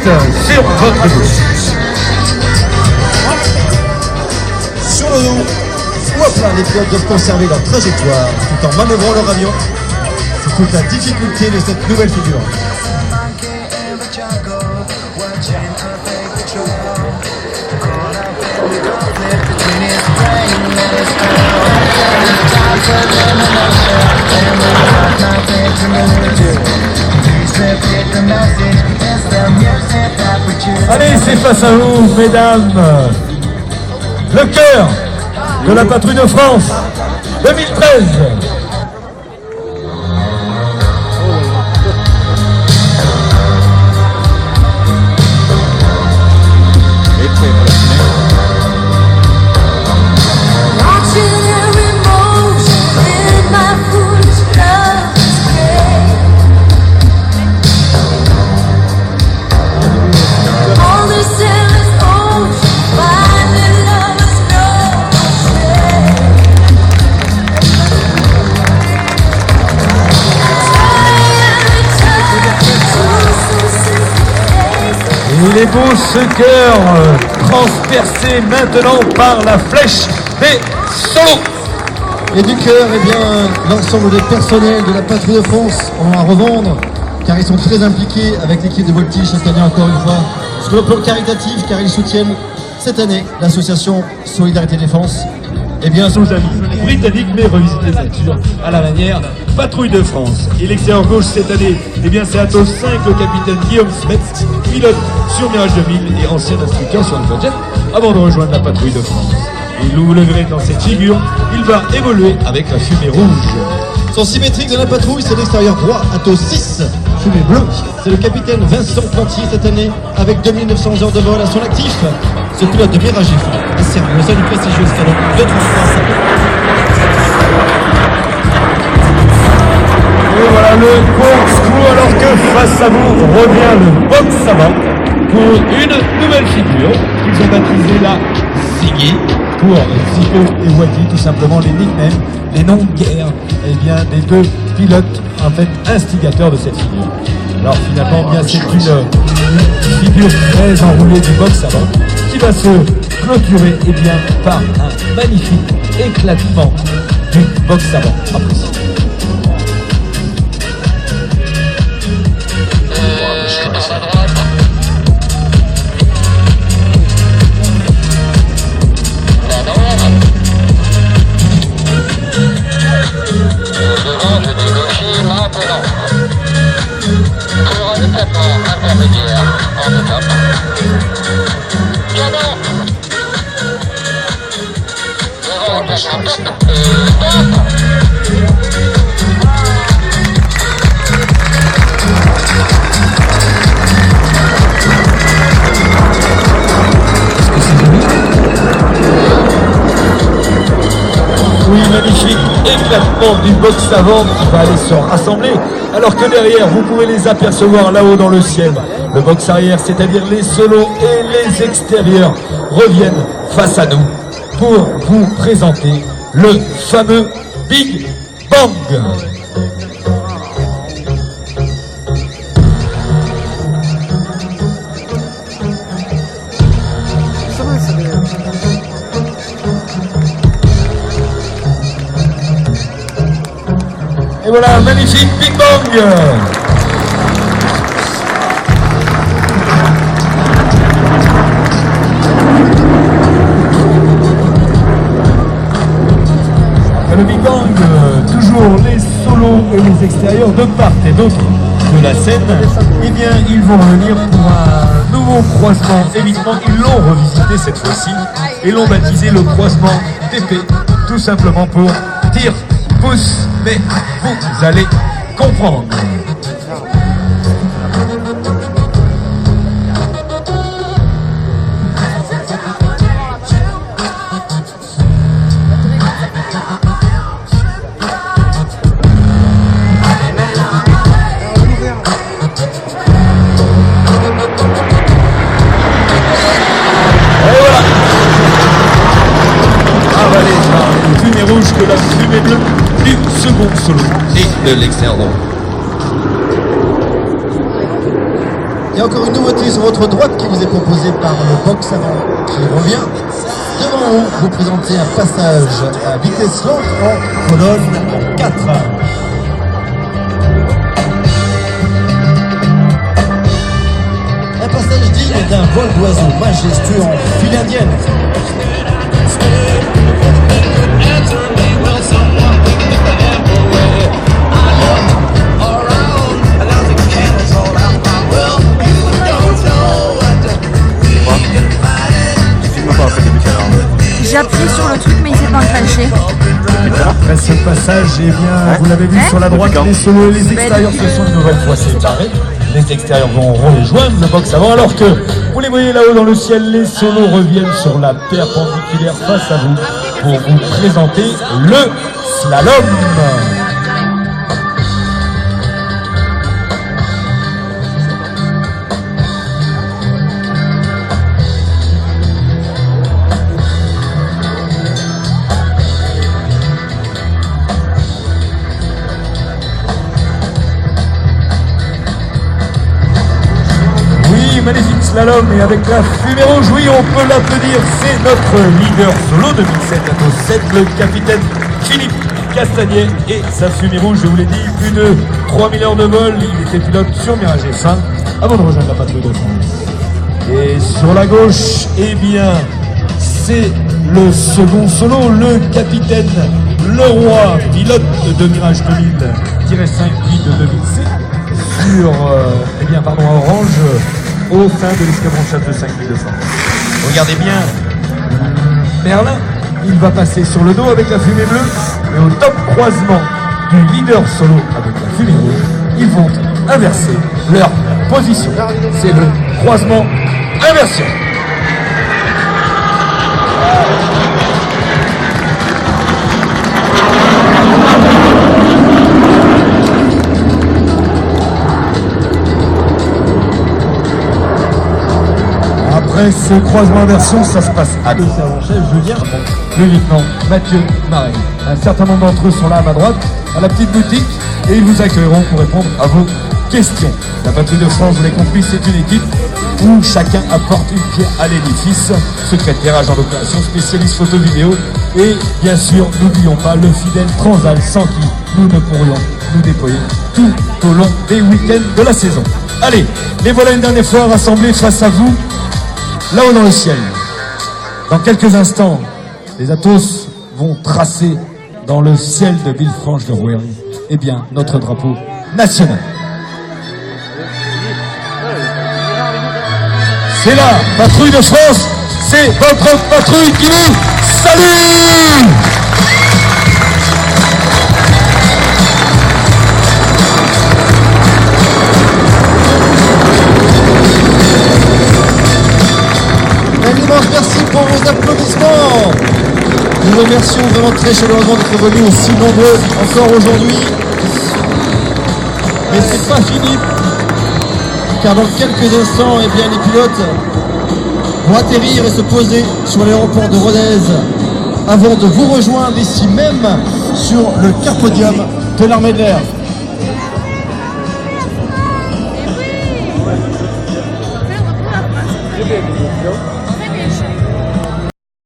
direct sur votre bouche. Sur le dos ou à plat, les pilotes doivent conserver leur trajectoire tout en manœuvrant leur avion. C'est toute la difficulté de cette nouvelle figure. Allez, c'est face à vous, mesdames. Le cœur de la patrouille de France 2013. Il est beau ce cœur transpercé maintenant par la flèche des solos. Et du cœur, eh bien, l'ensemble des personnels de la patrouille de France ont à revendre, car ils sont très impliqués avec l'équipe de Voltige cette année encore une fois, sur le plan caritatif, car ils soutiennent cette année l'association Solidarité Défense. Eh bien, nos amis britanniques, mais revisités nature à la manière Patrouille de France. Et l'extérieur gauche cette année, eh bien, c'est Atos 5, le capitaine Guillaume Smets, pilote sur Mirage 2000 et ancien instructeur sur Alpha Jet, avant de rejoindre la Patrouille de France. Et vous le verrez dans cette figure, il va évoluer avec la fumée rouge. Son symétrique de la patrouille, c'est l'extérieur droit, Atos 6, fumée bleue. C'est le capitaine Vincent Plantier cette année, avec 2900 heures de vol à son actif. Ce pilote de Mirage est servi au sein du prestigieux escadron de transport. Et voilà le corkscrew, alors que face à vous revient le box savant pour une nouvelle figure qu'ils ont baptisée la Ziggy, pour Zico et Wadi, tout simplement les nicknames, les noms de guerre, eh bien, des deux pilotes, en fait, instigateurs de cette figure. Alors finalement, bien, c'est une figure très enroulée du box avant qui va se clôturer, eh bien, par un magnifique éclatement du box avant. Apprécié. Oui, magnifique éclatement du box avant qui va aller se rassembler, alors que derrière, vous pouvez les apercevoir là-haut dans le ciel. Le box arrière, c'est-à-dire les solos et les extérieurs, reviennent face à nous pour vous présenter le fameux Big Bang. Et voilà, magnifique Big Bang. Le Big Bang, toujours les solos et les extérieurs de part et d'autre de la scène, eh bien ils vont venir pour un nouveau croisement. Évidemment, ils l'ont revisité cette fois-ci et l'ont baptisé le croisement TP, tout simplement pour tir, pouce, mais vous allez comprendre. Que la fumée bleue du second solo et de l'extérieur. Et encore une nouveauté sur votre droite qui vous est proposée par le box avant qui revient. Devant vous présentez un passage à vitesse lente en colonne 4. Un passage digne d'un vol d'oiseau majestueux en file indienne. J'ai appuyé sur le truc mais il s'est pas enclenché. Après ce passage, eh bien, vous l'avez vu sur la droite, les solos et les extérieurs se sont une nouvelle fois séparés. Les extérieurs vont rejoindre le box avant, alors que vous les voyez là-haut dans le ciel, les solos reviennent sur la perpendiculaire face à vous pour vous présenter le slalom. Magnifique slalom et avec la fumée rouge, oui, on peut l'applaudir, c'est notre leader solo 2007 à 7, le capitaine Philippe Castagnet et sa fumée rouge, je vous l'ai dit, plus de 3000 heures de vol, il était pilote sur Mirage F1 avant de rejoindre la patrouille de France. Et sur la gauche, eh bien, c'est le second solo, le capitaine Leroy, pilote de Mirage 2000-5 de 2007 sur, à Orange, au sein de l'escadron chasse de 5200. Regardez bien, Merlin, il va passer sur le dos avec la fumée bleue, et au top croisement du leader solo avec la fumée rouge, ils vont inverser leur position. C'est le croisement inversion. Après ce croisement inversion, ça se passe à deux sergents-chefs, Julien, le lieutenant Mathieu Marais. Un certain nombre d'entre eux sont là à ma droite, à la petite boutique, et ils vous accueilleront pour répondre à vos questions. La patrouille de France, vous l'avez compris, c'est une équipe où chacun apporte une pierre à l'édifice. Secrétaire, agent d'opération, spécialiste photo-vidéo, et bien sûr, n'oublions pas le fidèle Transal sans qui nous ne pourrions nous déployer tout au long des week-ends de la saison. Allez, les voilà une dernière fois rassemblés face à vous, là-haut dans le ciel. Dans quelques instants, les Athos vont tracer dans le ciel de Villefranche-de-Rouergue, eh bien, notre drapeau national. C'est la patrouille de France, c'est votre patrouille qui vous salue! Un immense merci pour vos applaudissements. Nous vous remercions vraiment très chaleureusement d'être venus aussi nombreux encore aujourd'hui. Mais c'est pas fini, car dans quelques instants, eh bien, les pilotes vont atterrir et se poser sur l'aéroport de Rodez avant de vous rejoindre ici même sur le carpodium de l'armée de l'air.